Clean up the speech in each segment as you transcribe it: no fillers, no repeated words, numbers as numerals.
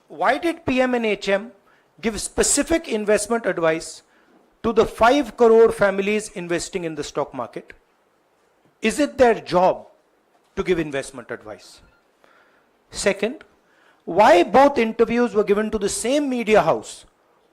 why did PM and HM give specific investment advice to the 5 crore families investing in the stock market? Is it their job to give investment advice? Second, why both interviews were given to the same media house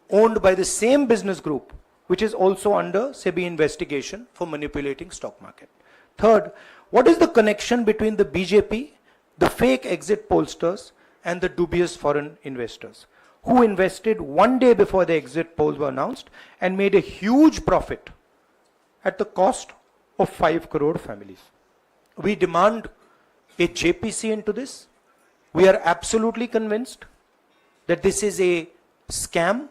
owned by the same business group, which is also under SEBI investigation for manipulating stock market? Third, what is the connection between the BJP, the fake exit pollsters, and the dubious foreign investors who invested one day before the exit polls were announced and made a huge profit at the cost of 5 crore families? We demand a JPC into this. We are absolutely convinced that this is a scam.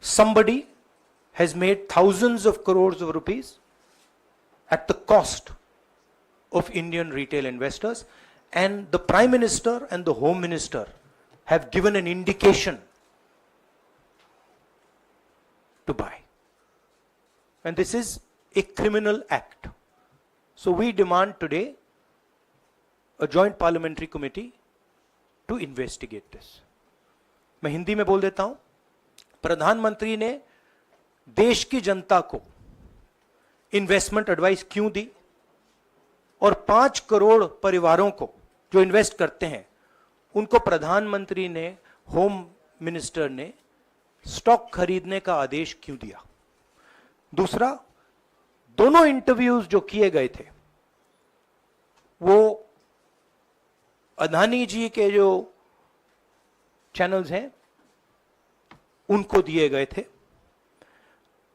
Somebody has made thousands of crores of rupees at the cost of Indian retail investors, and the Prime Minister and the Home Minister have given an indication to buy. And this is a criminal act. So we demand today a joint parliamentary committee to investigate this. मैं हिंदी में बोल देता हूं. प्रधानमंत्री ने देश की जनता को इन्वेस्टमेंट एडवाइस क्यों दी, और 5 करोड़ परिवारों को जो इन्वेस्ट करते हैं उनको प्रधानमंत्री ने, होम मिनिस्टर ने स्टॉक खरीदने का आदेश क्यों दिया? दूसरा, दोनों इंटरव्यूज जो किए गए थे वो अदानी जी के जो चैनल्स हैं उनको दिए गए थे.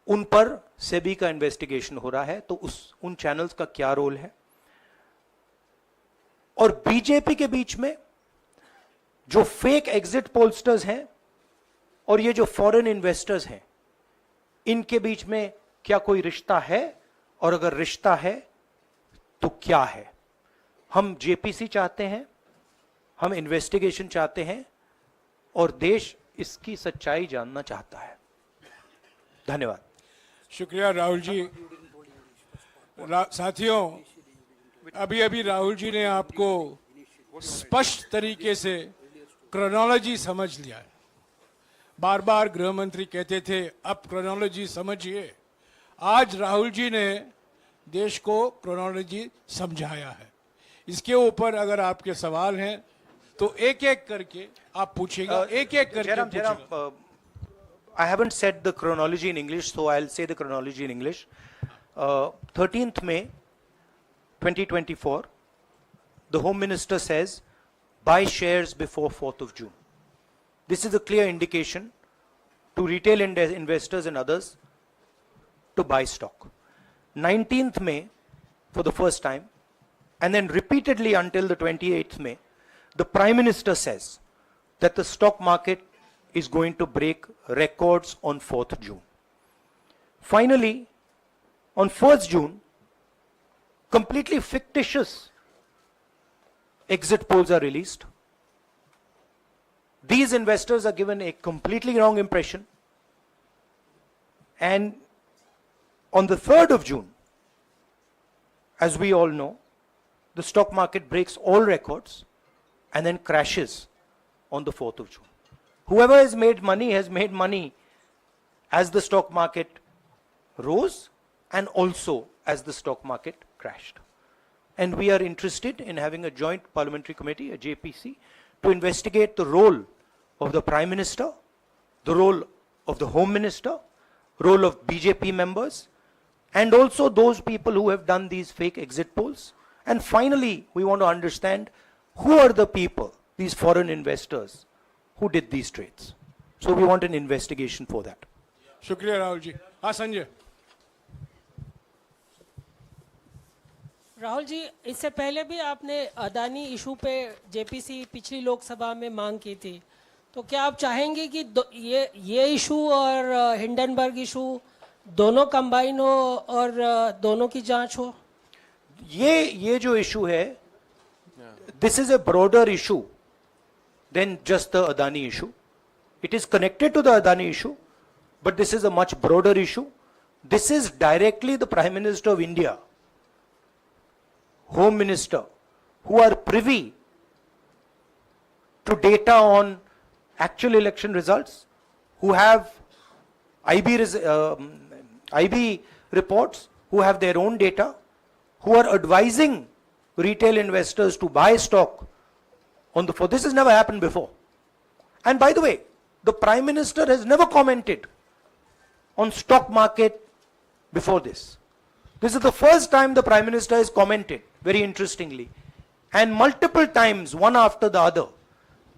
उन पर सेबी का इन्वेस्टिगेशन हो रहा है, तो उन चैनल्स का क्या रोल है? और बीजेपी के बीच में जो फेक एग्जिट पोलस्टर्स हैं और ये जो फॉरेन इन्वेस्टर्स हैं, इनके बीच में क्या कोई रिश्ता है? और अगर रिश्ता है तो क्या है? हम जेपीसी चाहते हैं, हम इन्वेस्टिगेशन चाहते हैं, और देश इसकी सच्चाई जानना चाहता है. धन्यवाद. शुक्रिया राहुल जी. साथियों, अभी अभी राहुल जी ने आपको स्पष्ट तरीके से क्रोनोलॉजी समझ लिया है. बार बार गृह मंत्री कहते थे अब क्रोनोलॉजी समझिए. आज राहुल जी ने देश को क्रोनोलॉजी समझाया है. इसके ऊपर अगर आपके सवाल हैं तो एक एक करके आप पूछेगा, एक एक करके पूछेगा. I haven't said the chronology in English, so I'll say the chronology in English. 13th May 2024, the Home Minister says, buy shares before 4th of June. This is a clear indication to retail investors and others to buy stock. 19th May, for the first time, and then repeatedly until the 28th May, the Prime Minister says that the stock market is going to break records on 4th June. Finally, on 1st June, completely fictitious exit polls are released. These investors are given a completely wrong impression. And on the 3rd of June, as we all know, the stock market breaks all records and then crashes on the 4th of June. Whoever has made money as the stock market rose and also as the stock market crashed. And we are interested in having a joint parliamentary committee, a JPC, to investigate the role of the Prime Minister, the role of the Home Minister, role of BJP members, and also those people who have done these fake exit polls. And finally, we want to understand who are the people, these foreign investors, who did these trades. So we want an investigation for that. शुक्रिया राहुल जी. हाँ संजय. राहुल जी, इससे पहले भी आपने Adani issue पे JPC पिछली लोकसभा में मांग की थी, तो क्या आप चाहेंगे कि ये इशू और हिंडनबर्ग इशू दोनों कंबाइन हो और दोनों की जांच हो? ये जो इशू है, this is a broader issue than just the Adani issue. It is connected to the Adani issue, but this is a much broader issue. This is directly the Prime Minister of India, Home Minister, who are privy to data on actual election results, who have IB reports, who have their own data, who are advising retail investors to buy stock on the floor. This has never happened before. And by the way, the Prime Minister has never commented on stock market before this. This is the first time the Prime Minister has commented, very interestingly, and multiple times, one after the other,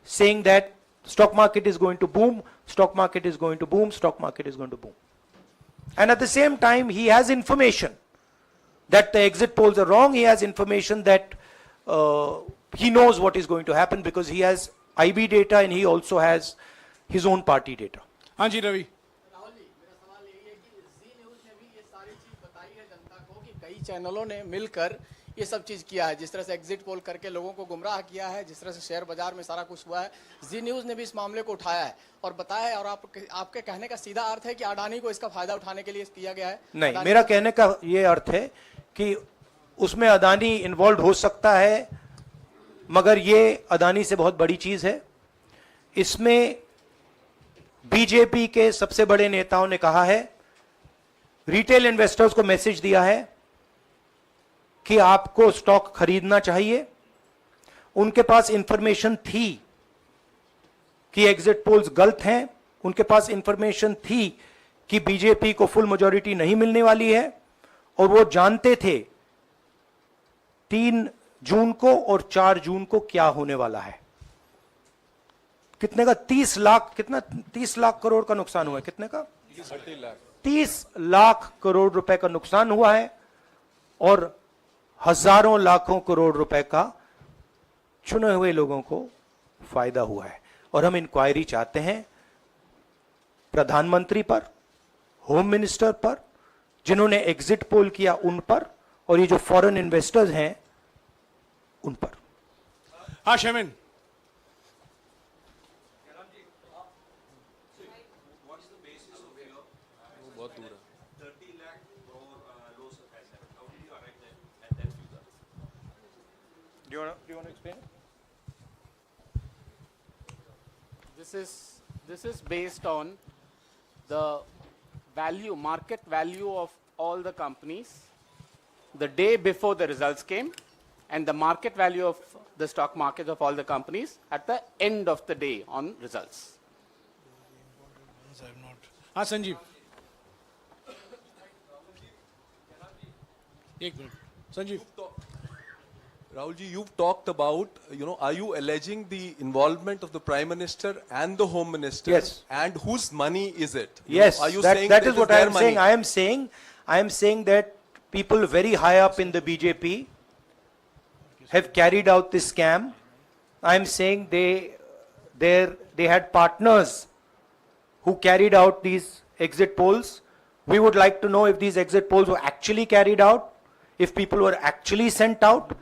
saying that stock market is going to boom, stock market is going to boom, stock market is going to boom. And at the same time, he has information that the exit polls are wrong. He has information that he knows what is going to happen because he has IB data and he also has his own party data. हाँ जी रवि, राहुल जी, मेरा सवाल यही है कि जी news ने भी ये सारी चीज बताई है जनता को कि कई चैनलों ने मिलकर ये सब चीज किया है, जिस तरह से एग्जिट पोल करके लोगों को गुमराह किया है, जिस तरह से शेयर बाजार में सारा कुछ हुआ है, जी न्यूज़ ने भी इस मामले को उठाया है और बताया है। और आपके कहने का सीधा अर्थ है कि अडानी को इसका फायदा उठाने के लिए किया गया है? नहीं, मेरा कहने का ये अर्थ है कि उसमें अदानी इन्वॉल्व हो सकता है, मगर ये अदानी से बहुत बड़ी चीज है। इसमें बीजेपी के सबसे बड़े नेताओं ने कहा है, रिटेल इन्वेस्टर्स को मैसेज दिया है कि आपको स्टॉक खरीदना चाहिए। उनके पास इंफॉर्मेशन थी कि एग्जिट पोल्स गलत हैं, उनके पास इंफॉर्मेशन थी कि बीजेपी को फुल मेजॉरिटी नहीं मिलने वाली है, और वो जानते थे 3 जून को और 4 जून को क्या होने वाला है। कितने का 30 लाख, कितना 30 लाख करोड़ का नुकसान हुआ है, कितने का 30 लाख करोड़ रुपए का नुकसान हुआ है और हजारों लाखों करोड़ रुपए का चुने हुए लोगों को फायदा हुआ है। और हम इंक्वायरी चाहते हैं प्रधानमंत्री पर, होम मिनिस्टर पर, जिन्होंने एग्जिट पोल किया उन पर, और ये जो फॉरेन इन्वेस्टर्स हैं उन पर। हाँ शेमिन, Do you want to explain? This is based on the value, market value of all the companies the day before the results came, and the market value of the stock market of all the companies at the end of the day on results. हाँ संजीव, एक minute Sanjeev. Rahul ji, you've talked about, are you alleging the involvement of the Prime Minister and the Home Minister? Yes. And whose money is it? Yes, Are you that saying is it what I their am money? saying. I am saying that people very high up in the BJP have carried out this scam. I am saying they had partners who carried out these exit polls. We would like to know if these exit polls were actually carried out, if people were actually sent out.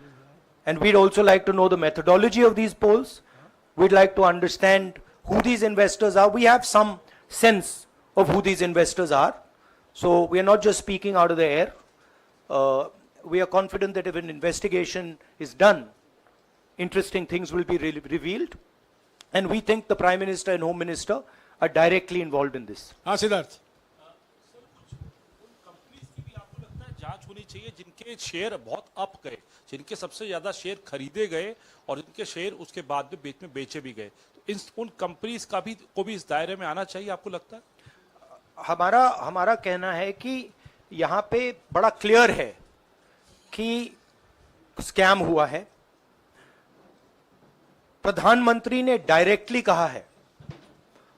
And we'd also like to know the methodology of these polls. We'd like to understand who these investors are. We have some sense of who these investors are. So we are not just speaking out of the air. We are confident that if an investigation is done, interesting things will be revealed. And we think the Prime Minister and Home Minister are directly involved in this. हाँ Siddharth, companies की भी आपको लगता है जांच होनी चाहिए जिनके शेयर बहुत अप गए, जिनके सबसे ज्यादा शेयर खरीदे गए और जिनके शेयर उसके बाद में बीच में बेचे भी गए, तो उन कंपनीज का भी को भी इस दायरे में आना चाहिए, आपको लगता है? हमारा कहना है कि यहां पे बड़ा क्लियर है कि स्कैम हुआ है। प्रधानमंत्री ने डायरेक्टली कहा है,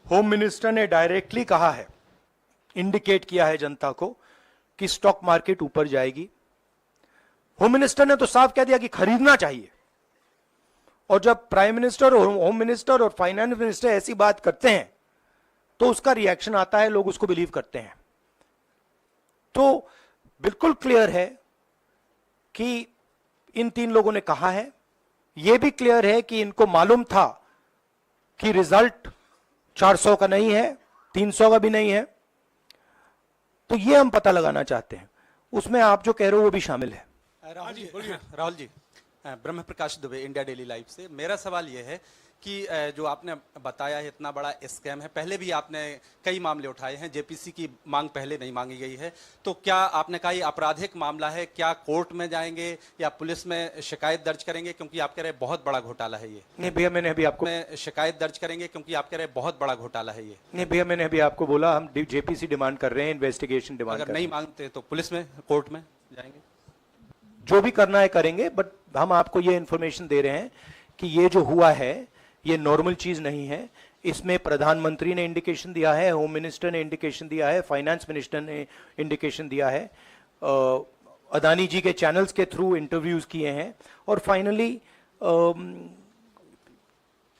होम मिनिस्टर ने डायरेक्टली कहा है, इंडिकेट किया है जनता को कि स्टॉक मार्केट ऊपर जाएगी। होम मिनिस्टर ने तो साफ कह दिया कि खरीदना चाहिए। और जब प्राइम मिनिस्टर और होम मिनिस्टर और फाइनेंस मिनिस्टर ऐसी बात करते हैं तो उसका रिएक्शन आता है, लोग उसको बिलीव करते हैं। तो बिल्कुल क्लियर है कि इन 3 लोगों ने कहा है। यह भी क्लियर है कि इनको मालूम था कि रिजल्ट 400 का नहीं है, 300 का भी नहीं है। तो यह हम पता लगाना चाहते हैं, उसमें आप जो कह रहे हो वो भी शामिल है। राहुल जी, ब्रह्म प्रकाश दुबे, इंडिया डेली लाइफ से। मेरा सवाल यह है कि जो आपने बताया है इतना बड़ा स्कैम है, पहले भी आपने कई मामले उठाए हैं, जेपीसी की मांग पहले नहीं मांगी गई है, तो क्या आपने कहा ये आपराधिक मामला है, क्या कोर्ट में जाएंगे या पुलिस में शिकायत दर्ज करेंगे, क्योंकि आप कह रहे हैं बहुत बड़ा घोटाला है ये? नहीं भैया, मैंने अभी आपको में शिकायत दर्ज करेंगे क्योंकि आप कह रहे हैं बहुत बड़ा घोटाला है ये? नहीं भैया, मैंने अभी आपको बोला हम जेपीसी डिमांड कर रहे हैं, इन्वेस्टिगेशन डिमांड अगर कर रहे नहीं हैं। मांगते तो पुलिस में, कोर्ट में जाएंगे? जो भी करना है करेंगे, बट हम आपको ये इन्फॉर्मेशन दे रहे हैं कि ये जो हुआ है ये नॉर्मल चीज नहीं है। इसमें प्रधानमंत्री ने इंडिकेशन दिया है, होम मिनिस्टर ने इंडिकेशन दिया है, फाइनेंस मिनिस्टर ने इंडिकेशन दिया है, अदानी जी के चैनल्स के थ्रू इंटरव्यूज किए हैं, और फाइनली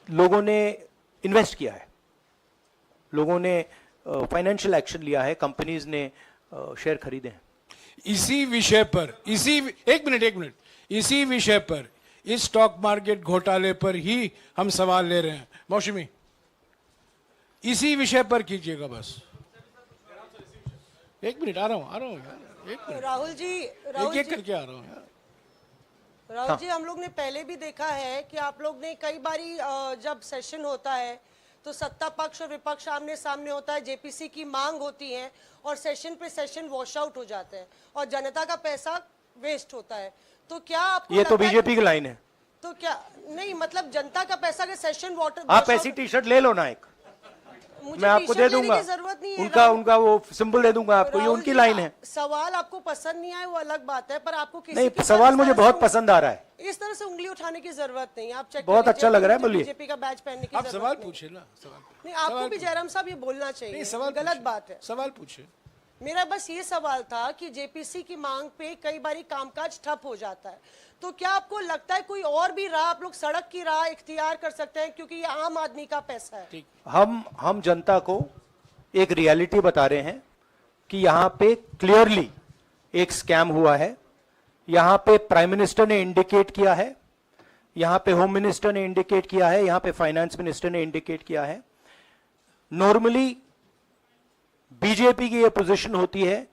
लोगों ने इन्वेस्ट किया है, लोगों ने फाइनेंशियल एक्शन लिया है, कंपनीज ने शेयर खरीदे हैं। इसी विषय पर, एक मिनट, इसी विषय पर, इस स्टॉक मार्केट घोटाले पर ही हम सवाल ले रहे हैं। मौसमी, इसी विषय पर कीजिएगा बस। एक मिनट, आ रहा हूं यार, एक मिनट, राहुल जी, एक करके आ रहा हूं यार। राहुल जी, हम लोग ने पहले भी देखा है कि आप लोग ने कई बारी जब सेशन होता है तो सत्ता पक्ष और विपक्ष आमने सामने होता है, जेपीसी की मांग होती है और सेशन पे सेशन वॉश आउट हो जाता है और जनता का पैसा वेस्ट होता है। तो क्या आपको ये तो लगता है बीजेपी की लाइन है। तो क्या नहीं, मतलब जनता का पैसा के सेशन वाटर, आप ऐसी टी शर्ट ले लो ना एक, मुझे मैं आपको दे टी-शर्ट लेने दूंगा, की जरूरत नहीं है। उनका वो सिंबल दे दूंगा आपको, ये राहुल उनकी जी, लाइन है। सवाल आपको पसंद नहीं आए वो अलग बात है, पर आपको किसी नहीं, के सवाल साथ मुझे इस तरह बहुत से- पसंद आ रहा है। इस तरह से उंगली उठाने की जरूरत नहीं है। आप चेक बहुत कर अच्छा लग रहा है, लीजिए, बोलिए। बीजेपी का बैच पहनने की आप जरूरत सवाल नहीं। पूछे ना, सवाल नहीं, आपको भी जयराम साहब ये बोलना नहीं, चाहिए, सवाल गलत पूछे, बात है। सवाल पूछे। मेरा बस ये सवाल था कि जेपीसी की मांग पे कई बारी कामकाज ठप हो जाता है, तो क्या आपको लगता है कोई और भी राह आप लोग सड़क की राह इख्तियार कर सकते हैं, क्योंकि ये आम आदमी का पैसा है? हम जनता को एक रियलिटी बता रहे हैं कि यहाँ पे क्लियरली एक स्कैम हुआ है। यहाँ पे प्राइम मिनिस्टर ने इंडिकेट किया है, यहाँ पे होम मिनिस्टर ने इंडिकेट किया है, यहाँ पे फाइनेंस मिनिस्टर ने इंडिकेट किया है। नॉर्मली बीजेपी की ये पोजीशन होती है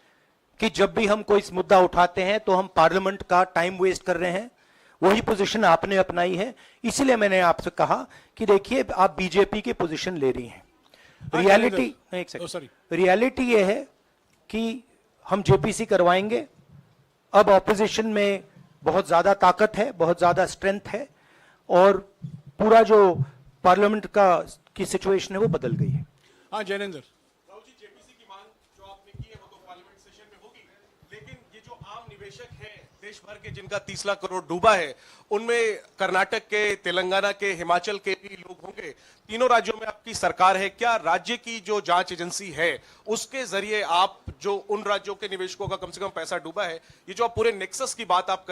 कि जब भी हम कोई मुद्दा उठाते हैं तो हम पार्लियामेंट का टाइम वेस्ट कर रहे हैं। वही पोजीशन आपने अपनाई है, इसलिए मैंने आपसे कहा कि देखिए आप बीजेपी की पोजीशन ले रही हैं। रियलिटी, एक सेकंड, रियलिटी ये है कि हम जेपीसी करवाएंगे। अब ऑपोजिशन में बहुत ज्यादा ताकत है, बहुत ज्यादा स्ट्रेंथ है, और पूरा जो पार्लियामेंट की सिचुएशन है वो बदल गई है। हाँ जैनेंद्र, राहुल जी, जेपीसी की मांग जो आपने की है वो तो पार्लियामेंट सेशन में होगी, लेकिन ये जो आम निवेशक हैं देश भर के जिनका 30 लाख करोड़ डूबा है, उनमें कर्नाटक के, तेलंगाना के, हिमाचल के भी लोग होंगे। तीनों राज्यों में आपकी सरकार है, क्या राज्य की जो जांच एजेंसी है उसके जरिए आप जो उन राज्यों के निवेशकों का कम से कम पैसा डूबा है, ये जो आप पूरे नेक्सस की बात आप